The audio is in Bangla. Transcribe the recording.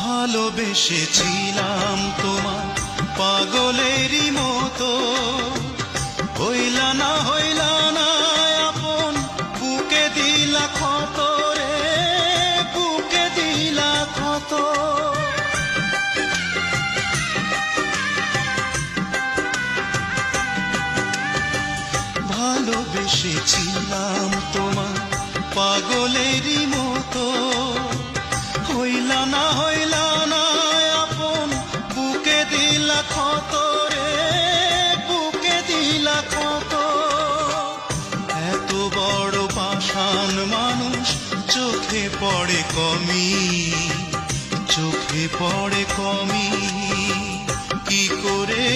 ভালোবেসেছিলাম তোমার পাগলেরই মতো, হইলা না আপন, বুকে দিলা ক্ষত রে, বুকে দিলা ক্ষত। ভালোবেসেছিলাম তোমার পাগলেরই মতো, হইলা না আপন, বুকে দিলা ক্ষত রে, বুকে দিলা ক্ষত। এত বড় পাষাণ মানুষ চোখে পড়ে কমি, চোখে পড়ে কমি, কি করে